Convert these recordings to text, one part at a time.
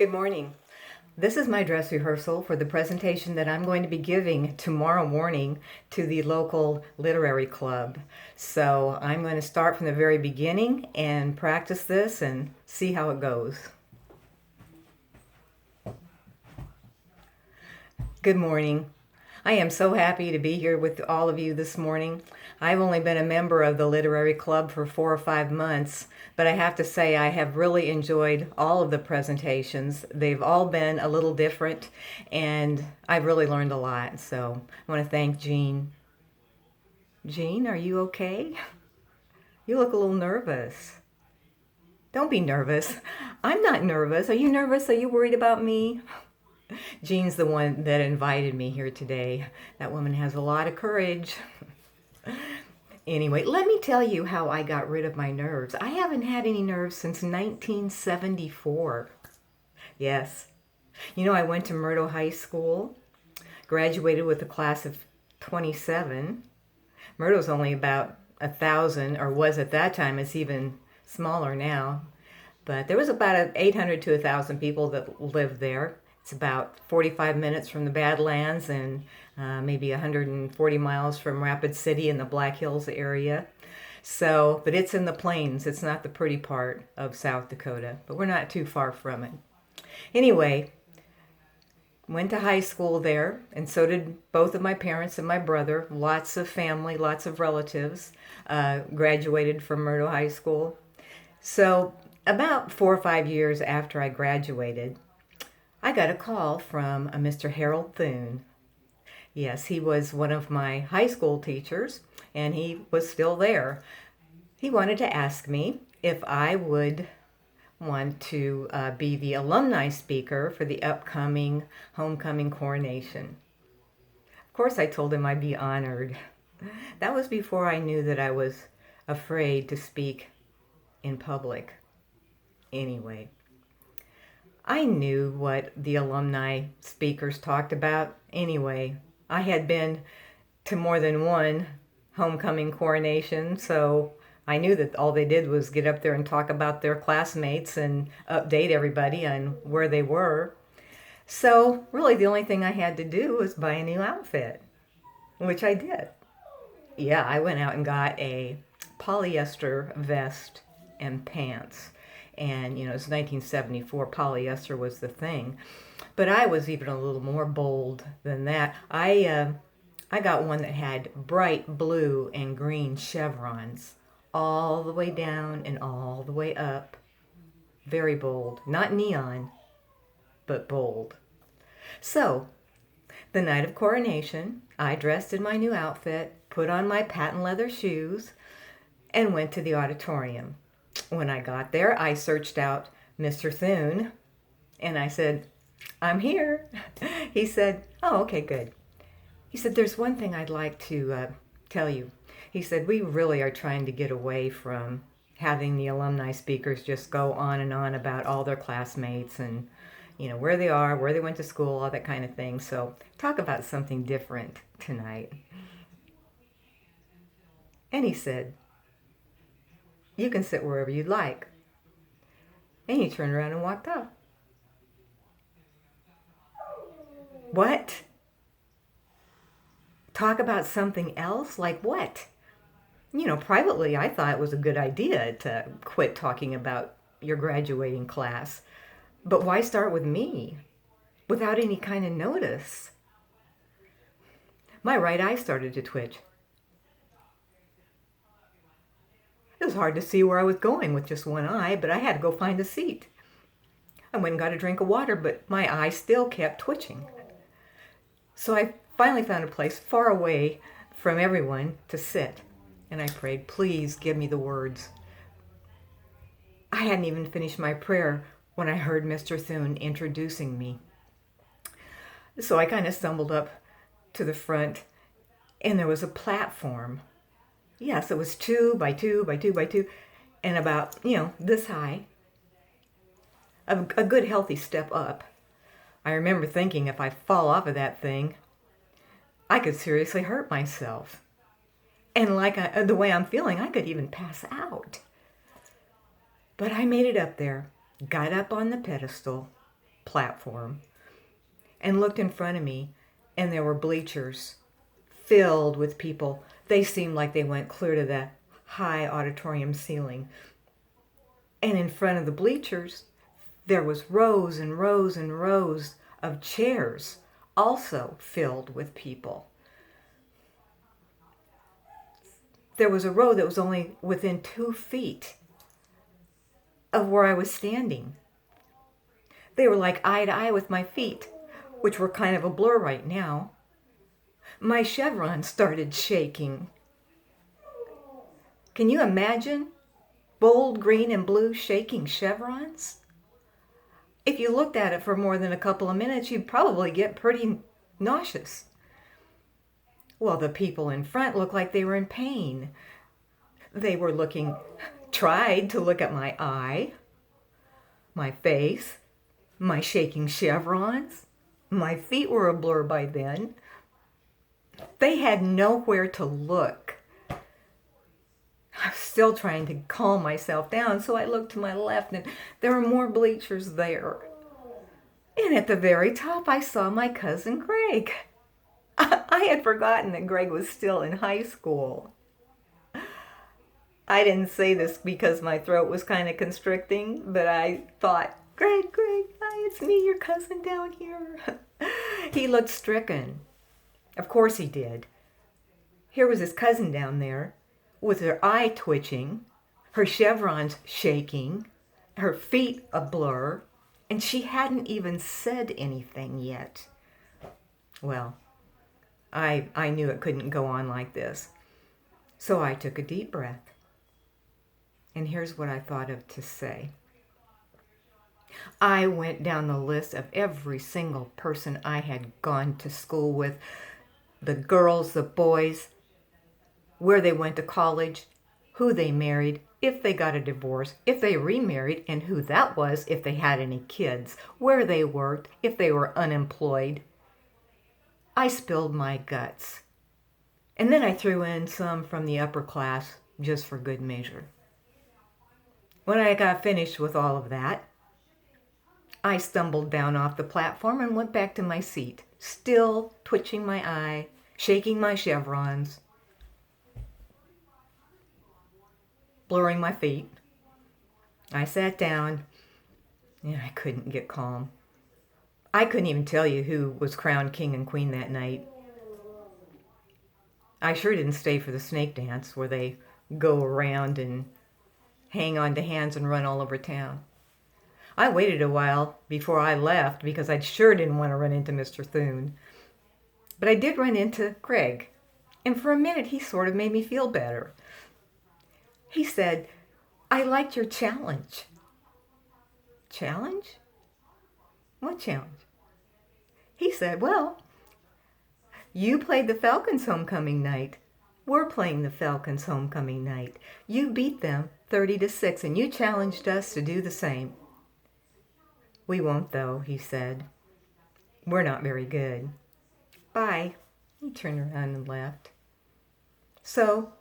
Good morning. This is my dress rehearsal for the presentation that I'm going to be giving tomorrow morning to the local literary club. So I'm going to start from the very beginning and practice this and see how it goes. Good morning. I am so happy to be here with all of you this morning. I've only been a member of the literary club for 4 or 5 months, but I have to say I have really enjoyed all of the presentations. They've all been a little different, and I've really learned a lot. So I want to thank Jean. Jean, are you okay? You look a little nervous. Don't be nervous. I'm not nervous. Are you nervous? Are you worried about me? Jean's the one that invited me here today. That woman has a lot of courage. Anyway, let me tell you how I got rid of my nerves. I haven't had any nerves since 1974. Yes. You know, I went to Myrtle High School, graduated with a class of 27. Myrtle's only about 1,000, or was at that time. It's even smaller now. But there was about 800 to 1,000 people that lived there. It's about 45 minutes from the Badlands and maybe 140 miles from Rapid City in the Black Hills area. So, but it's in the plains. It's not the pretty part of South Dakota, but we're not too far from it. Anyway, went to high school there, and so did both of my parents and my brother. Lots of family, lots of relatives graduated from Myrtle High School. So about 4 or 5 years after I graduated, I got a call from a Mr. Harold Thune. Yes, he was one of my high school teachers, and he was still there. He wanted to ask me if I would want to be the alumni speaker for the upcoming homecoming coronation. Of course, I told him I'd be honored. That was before I knew that I was afraid to speak in public. Anyway, I knew what the alumni speakers talked about anyway. I had been to more than one homecoming coronation, so I knew that all they did was get up there and talk about their classmates and update everybody on where they were. So really the only thing I had to do was buy a new outfit, which I did. Yeah, I went out and got a polyester vest and pants. And, you know, it's 1974, polyester was the thing. But I was even a little more bold than that. I got one that had bright blue and green chevrons all the way down and all the way up. Very bold. Not neon, but bold. So, the night of coronation, I dressed in my new outfit, put on my patent leather shoes, and went to the auditorium. When I got there, I searched out Mr. Thune, and I said, "I'm here." He said, "Oh, okay, good." He said, "There's one thing I'd like to tell you." He said, "We really are trying to get away from having the alumni speakers just go on and on about all their classmates and, you know, where they are, where they went to school, all that kind of thing. So talk about something different tonight." And he said, "You can sit wherever you'd like." And he turned around and walked off. What? Talk about something else? Like what? You know, privately, I thought it was a good idea to quit talking about your graduating class. But why start with me without any kind of notice? My right eye started to twitch. It was hard to see where I was going with just one eye, but I had to go find a seat. I went and got a drink of water, but my eye still kept twitching. So I finally found a place far away from everyone to sit, and I prayed, "Please give me the words." I hadn't even finished my prayer when I heard Mr. Thune introducing me. So I kind of stumbled up to the front, and there was a platform. Yes, it was 2 by 2 by 2 by 2, and about, you know, this high. A good healthy step up. I remember thinking if I fall off of that thing, I could seriously hurt myself. And the way I'm feeling, I could even pass out. But I made it up there, got up on the pedestal, platform and looked in front of me, and there were bleachers filled with people. They seemed like they went clear to the high auditorium ceiling. And in front of the bleachers, there was rows and rows and rows of chairs, also filled with people. There was a row that was only within 2 feet of where I was standing. They were like eye to eye with my feet, which were kind of a blur right now. My chevron started shaking. Can you imagine bold green and blue shaking chevrons? If you looked at it for more than a couple of minutes, you'd probably get pretty nauseous. Well, the people in front looked like they were in pain. They were tried to look at my eye, my face, my shaking chevrons. My feet were a blur by then. They had nowhere to look. I was still trying to calm myself down, so I looked to my left, and there were more bleachers there. And at the very top, I saw my cousin Greg. I had forgotten that Greg was still in high school. I didn't say this because my throat was kind of constricting, but I thought, Greg, hi, it's me, your cousin down here. He looked stricken. Of course he did. Here was his cousin down there with her eye twitching, her chevrons shaking, her feet a blur, and she hadn't even said anything yet. Well, I knew it couldn't go on like this. So I took a deep breath. And here's what I thought of to say. I went down the list of every single person I had gone to school with, the girls, the boys, where they went to college, who they married, if they got a divorce, if they remarried, and who that was, if they had any kids, where they worked, if they were unemployed. I spilled my guts. And then I threw in some from the upper class just for good measure. When I got finished with all of that, I stumbled down off the platform and went back to my seat, still twitching my eye, shaking my chevrons, blurring my feet. I sat down, and I couldn't get calm. I couldn't even tell you who was crowned king and queen that night. I sure didn't stay for the snake dance where they go around and hang on to hands and run all over town. I waited a while before I left because I sure didn't want to run into Mr. Thune. But I did run into Greg, and for a minute he sort of made me feel better. He said, I liked your challenge. Challenge? What challenge? He said, well, you played the Falcons' homecoming night. We're playing the Falcons' homecoming night. You beat them 30-6, and you challenged us to do the same. We won't, though, he said. We're not very good. Bye. He turned around and left. So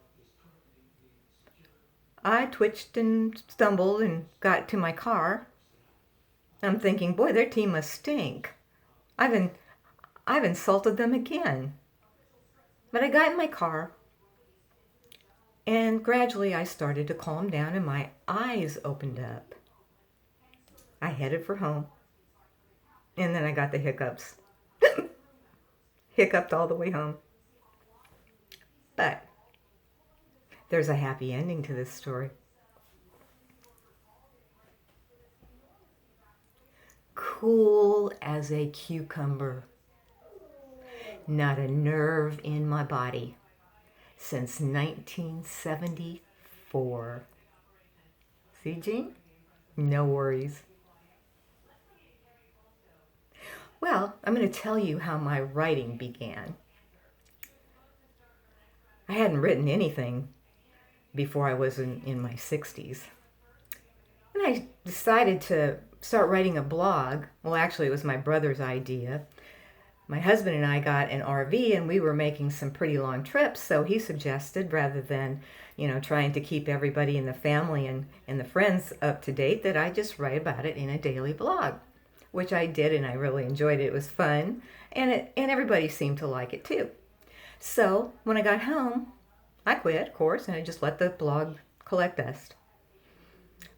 I twitched and stumbled and got to my car. I'm thinking, boy, their team must stink. I've insulted them again. But I got in my car, and gradually I started to calm down and my eyes opened up. I headed for home, and then I got the hiccups. Hiccuped all the way home. But there's a happy ending to this story. Cool as a cucumber. Not a nerve in my body since 1974. See, Jean? No worries. Well, I'm going to tell you how my writing began. I hadn't written anything before I was in my 60s. And I decided to start writing a blog. Well, actually, it was my brother's idea. My husband and I got an RV, and we were making some pretty long trips, so he suggested, rather than, trying to keep everybody in the family and the friends up to date, that I just write about it in a daily blog. which I did, and I really enjoyed it. It was fun, and everybody seemed to like it too. So when I got home, I quit, of course, and I just let the blog collect dust.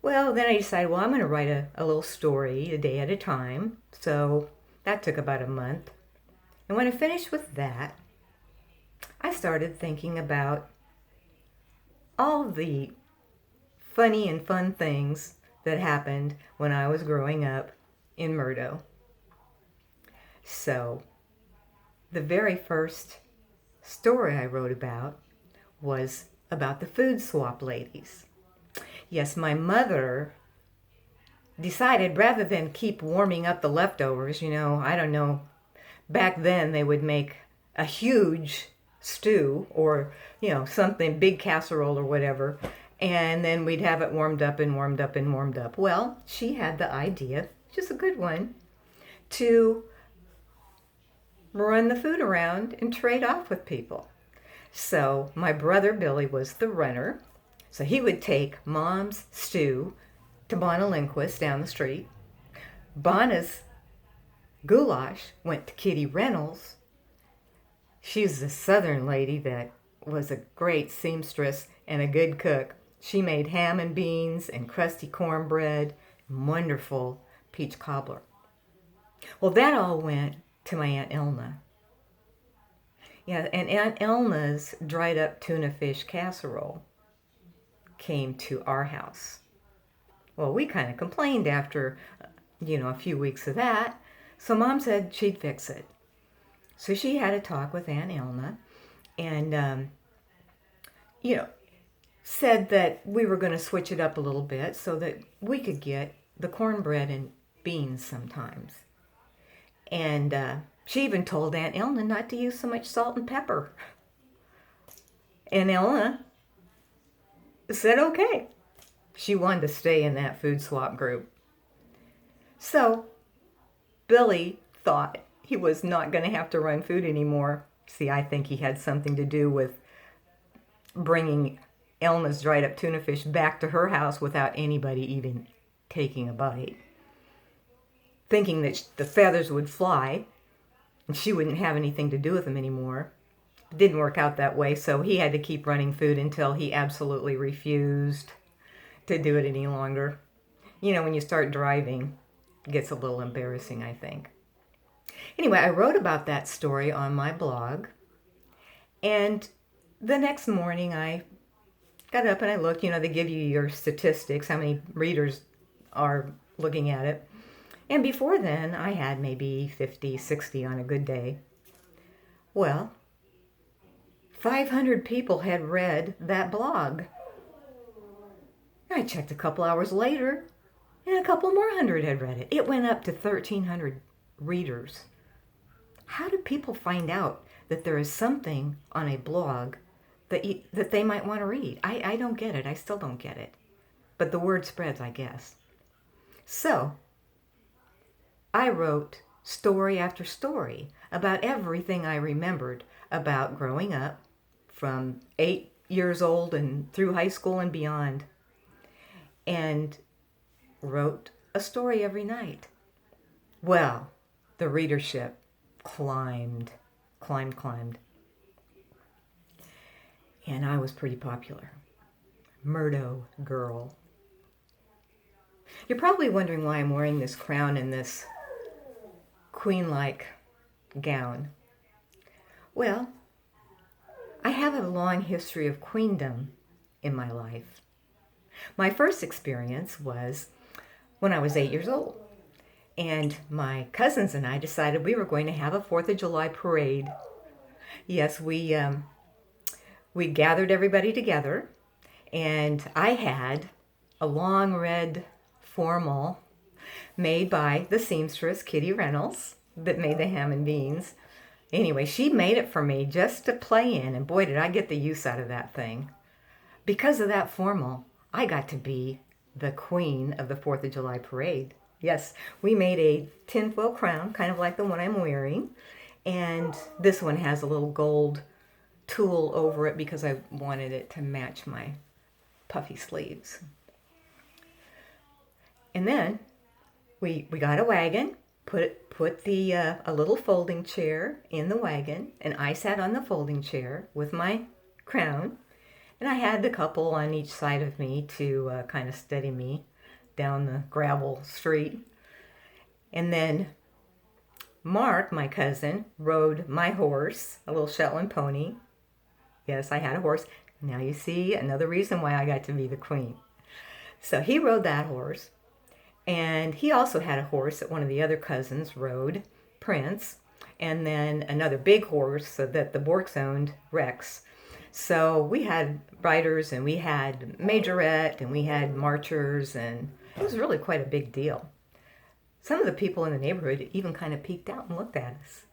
Well, then I decided, well, I'm going to write a little story a day at a time. So that took about a month. And when I finished with that, I started thinking about all the funny and fun things that happened when I was growing up in Murdo. So the very first story I wrote about was about the food swap ladies. Yes, my mother decided rather than keep warming up the leftovers, I don't know, back then they would make a huge stew or, something, big casserole or whatever, and then we'd have it warmed up and warmed up and warmed up. Well, she had the idea, which is a good one, to run the food around and trade off with people. So my brother Billy was the runner. So he would take Mom's stew to Bonna Lindquist down the street. Bonna's goulash went to Kitty Reynolds. She's a southern lady that was a great seamstress and a good cook. She made ham and beans and crusty cornbread and wonderful peach cobbler. Well, that all went to my Aunt Elna. Yeah, and Aunt Elna's dried up tuna fish casserole came to our house. Well, we kind of complained after, a few weeks of that. So Mom said she'd fix it. So she had a talk with Aunt Elna and, said that we were going to switch it up a little bit so that we could get the cornbread and beans sometimes. And she even told Aunt Elna not to use so much salt and pepper. And Elna said okay. She wanted to stay in that food swap group. So Billy thought he was not going to have to run food anymore. See, I think he had something to do with bringing Elna's dried up tuna fish back to her house without anybody even taking a bite. Thinking that the feathers would fly and she wouldn't have anything to do with them anymore. It didn't work out that way, so he had to keep running food until he absolutely refused to do it any longer. When you start driving, it gets a little embarrassing, I think. Anyway, I wrote about that story on my blog, and the next morning I got up and I looked. They give you your statistics, how many readers are looking at it. And before then, I had maybe 50, 60 on a good day. Well, 500 people had read that blog. I checked a couple hours later, and a couple more hundred had read it. It went up to 1,300 readers. How do people find out that there is something on a blog that they might want to read? I don't get it. I still don't get it. But the word spreads, I guess. So I wrote story after story about everything I remembered about growing up from 8 years old and through high school and beyond, and wrote a story every night. Well, the readership climbed. And I was pretty popular. Murdo girl. You're probably wondering why I'm wearing this crown and this queen-like gown. Well, I have a long history of queendom in my life. My first experience was when I was 8 years old. And my cousins and I decided we were going to have a 4th of July parade. Yes, we gathered everybody together, and I had a long red formal made by the seamstress Kitty Reynolds that made the ham and beans. Anyway, she made it for me just to play in, and boy, did I get the use out of that thing. Because of that formal, I got to be the queen of the 4th of July parade. Yes, we made a tinfoil crown, kind of like the one I'm wearing, and this one has a little gold tulle over it because I wanted it to match my puffy sleeves. And then we got a wagon, put the a little folding chair in the wagon, and I sat on the folding chair with my crown, and I had a couple on each side of me to kind of steady me down the gravel street. And then Mark, my cousin, rode my horse, a little Shetland pony. Yes, I had a horse. Now you see another reason why I got to be the queen. So he rode that horse. And he also had a horse that one of the other cousins rode, Prince, and then another big horse that the Borks owned, Rex. So we had riders, and we had majorette, and we had marchers, and it was really quite a big deal. Some of the people in the neighborhood even kind of peeked out and looked at us.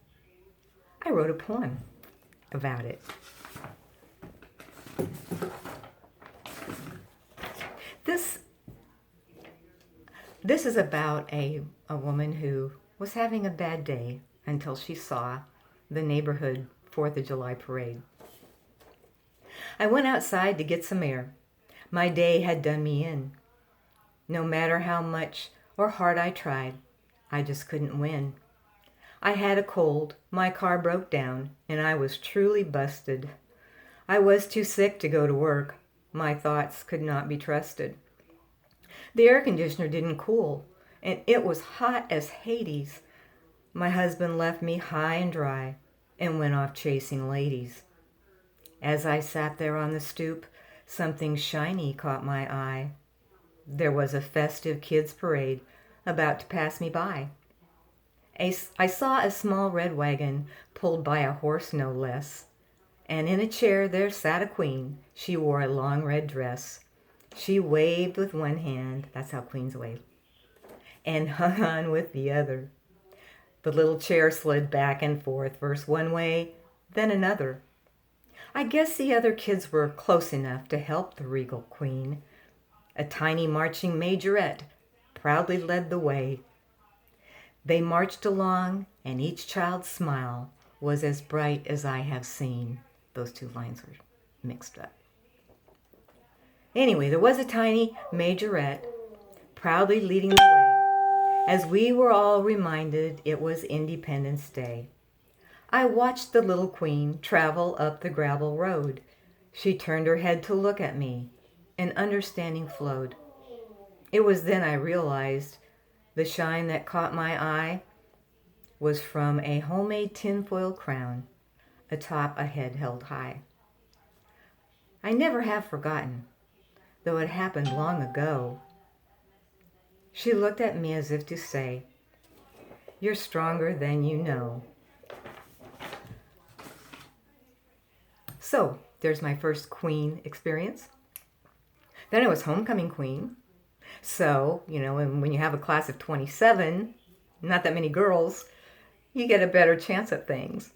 I wrote a poem about it. This is about a woman who was having a bad day until she saw the neighborhood 4th of July parade. I went outside to get some air. My day had done me in. No matter how much or hard I tried, I just couldn't win. I had a cold, my car broke down, and I was truly busted. I was too sick to go to work. My thoughts could not be trusted. The air conditioner didn't cool, and it was hot as Hades. My husband left me high and dry and went off chasing ladies. As I sat there on the stoop, something shiny caught my eye. There was a festive kids' parade about to pass me by. I saw a small red wagon pulled by a horse no less, and in a chair there sat a queen. She wore a long red dress. She waved with one hand, that's how queens wave, and hung on with the other. The little chair slid back and forth, first one way, then another. I guess the other kids were close enough to help the regal queen. A tiny marching majorette proudly led the way. They marched along, and each child's smile was as bright as I have seen. Those two lines were mixed up. Anyway, there was a tiny majorette proudly leading the way as we were all reminded it was Independence Day. I watched the little queen travel up the gravel road. She turned her head to look at me, and understanding flowed. It was then I realized the shine that caught my eye was from a homemade tinfoil crown atop a head held high. I never have forgotten, though it happened long ago. She looked at me as if to say, "You're stronger than you know." So, there's my first queen experience. Then I was homecoming queen. So, when you have a class of 27, not that many girls, you get a better chance at things.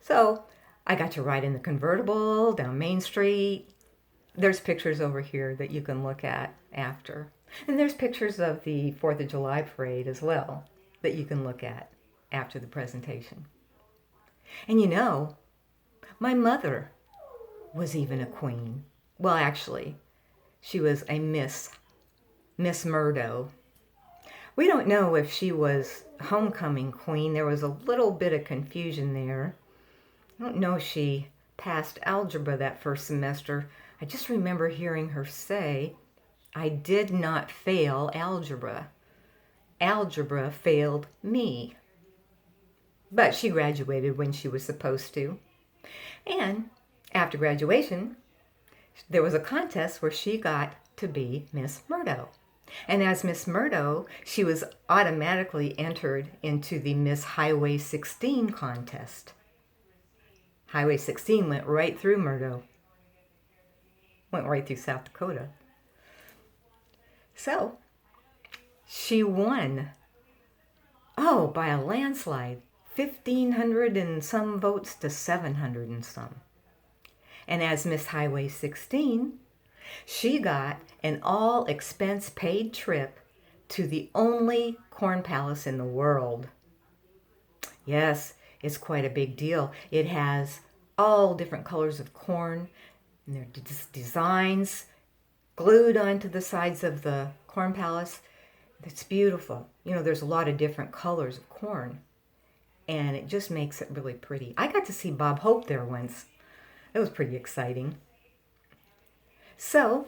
So, I got to ride in the convertible down Main Street. There's pictures over here that you can look at after. And there's pictures of the 4th of July parade as well that you can look at after the presentation. And my mother was even a queen. Well, actually, she was a Miss Murdo. We don't know if she was homecoming queen. There was a little bit of confusion there. I don't know if she passed algebra that first semester. I just remember hearing her say, "I did not fail algebra. Algebra failed me." But she graduated when she was supposed to. And after graduation, there was a contest where she got to be Miss Murdo. And as Miss Murdo, she was automatically entered into the Miss Highway 16 contest. Highway 16 went right through Murdo. Went right through South Dakota. So, she won. Oh, by a landslide. 1,500 and some votes to 700 and some. And as Miss Highway 16, she got an all-expense-paid trip to the only corn palace in the world. Yes, it's quite a big deal. It has all different colors of corn, and there are designs glued onto the sides of the corn palace. It's beautiful. You know, there's a lot of different colors of corn, and it just makes it really pretty. I got to see Bob Hope there once. It was pretty exciting. So,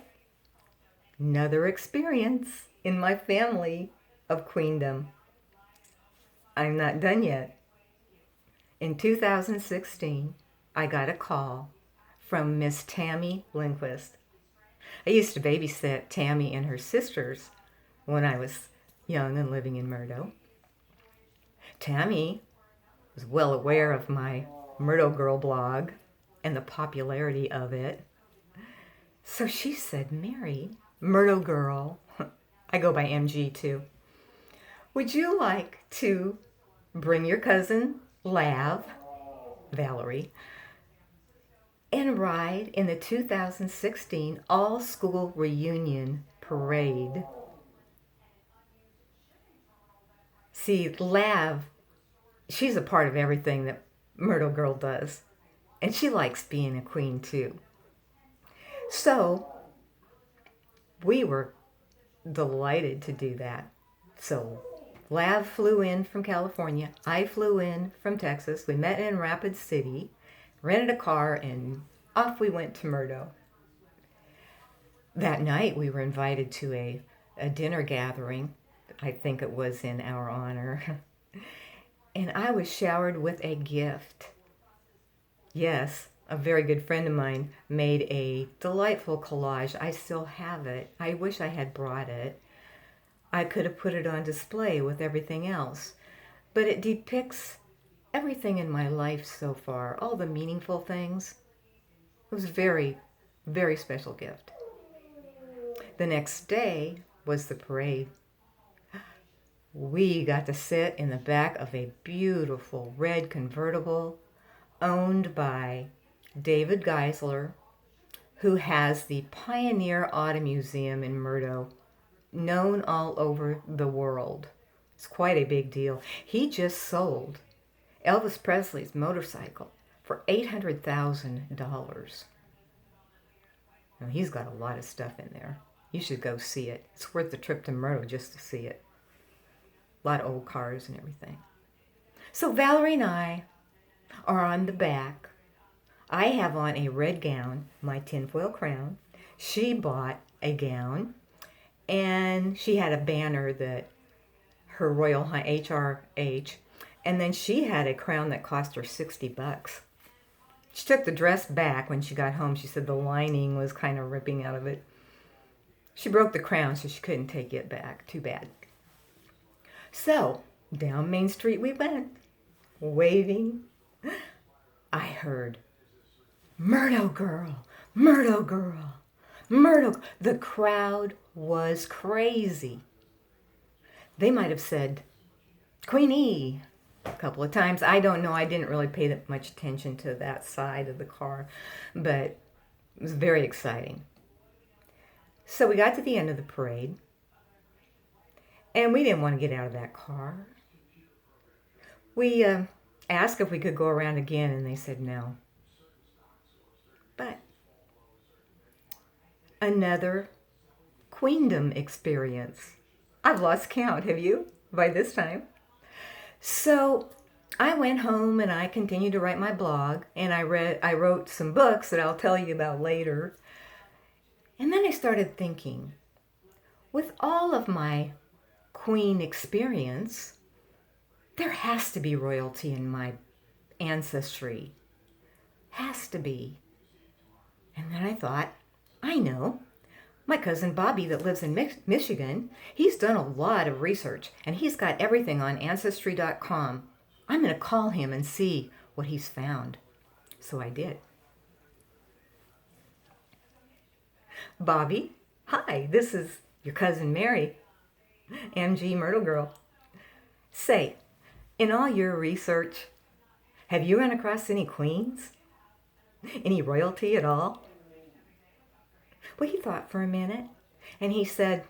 another experience in my family of queendom. I'm not done yet. In 2016, I got a call from Miss Tammy Lindquist. I used to babysit Tammy and her sisters when I was young and living in Murdo. Tammy was well aware of my Murdo Girl blog and the popularity of it. So she said, Mary, Murdo Girl, I go by MG too, would you like to bring your cousin Lav, Valerie, and ride in the 2016 all-school reunion parade? See, Lav, she's a part of everything that Myrtle Girl does, and she likes being a queen too. So we were delighted to do that. So Lav flew in from California. I flew in from Texas. We met in Rapid City, rented a car, and off we went to Murdo. That night we were invited to a dinner gathering. I think it was in our honor. And I was showered with a gift. Yes, a very good friend of mine made a delightful collage. I still have it. I wish I had brought it. I could have put it on display with everything else. But it depicts everything in my life so far, all the meaningful things. It was a very, very special gift. The next day was the parade. We got to sit in the back of a beautiful red convertible owned by David Geisler, who has the Pioneer Auto Museum in Murdo, known all over the world. It's quite a big deal. He just sold Elvis Presley's motorcycle for $800,000. Now, he's got a lot of stuff in there. You should go see it. It's worth the trip to Murdo just to see it. A lot of old cars and everything. So Valerie and I are on the back. I have on a red gown, my tinfoil crown. She bought a gown, and she had a banner that her Royal High HRH, and then she had a crown that cost her $60. She took the dress back when she got home. She said the lining was kind of ripping out of it. She broke the crown, so she couldn't take it back. Too bad. So, down Main Street we went, waving. I heard, Murdo Girl, Murdo Girl, Murdo. The crowd was crazy. They might have said, Queenie, a couple of times. I don't know. I didn't really pay that much attention to that side of the car, but it was very exciting. So we got to the end of the parade, and we didn't want to get out of that car. We asked if we could go around again, and they said no. But another queendom experience. I've lost count, have you, by this time? So I went home and I continued to write my blog, and I wrote some books that I'll tell you about later. And then I started thinking, with all of my queen experience, there has to be royalty in my ancestry. Has to be. And then I thought, I know. My cousin Bobby that lives in Michigan, he's done a lot of research, and he's got everything on Ancestry.com. I'm going to call him and see what he's found. So I did. Bobby, hi, this is your cousin Mary, MG Myrtle Girl. Say, in all your research, have you run across any queens? Any royalty at all? Well, he thought for a minute, and he said,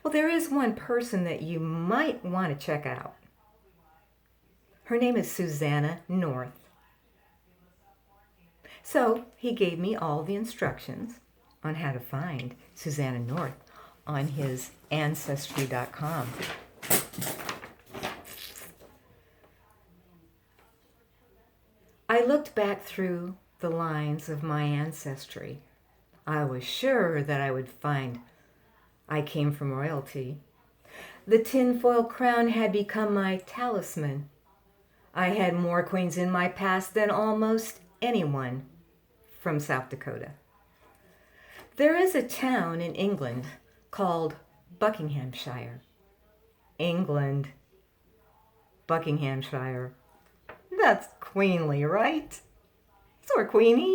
well, there is one person that you might want to check out. Her name is Susanna North. So he gave me all the instructions on how to find Susanna North on his Ancestry.com. I looked back through the lines of my ancestry. I was sure that I would find I came from royalty. The tinfoil crown had become my talisman. I had more queens in my past than almost anyone from South Dakota. There is a town in England called Buckinghamshire. England, Buckinghamshire. That's queenly, right? So are Queenie.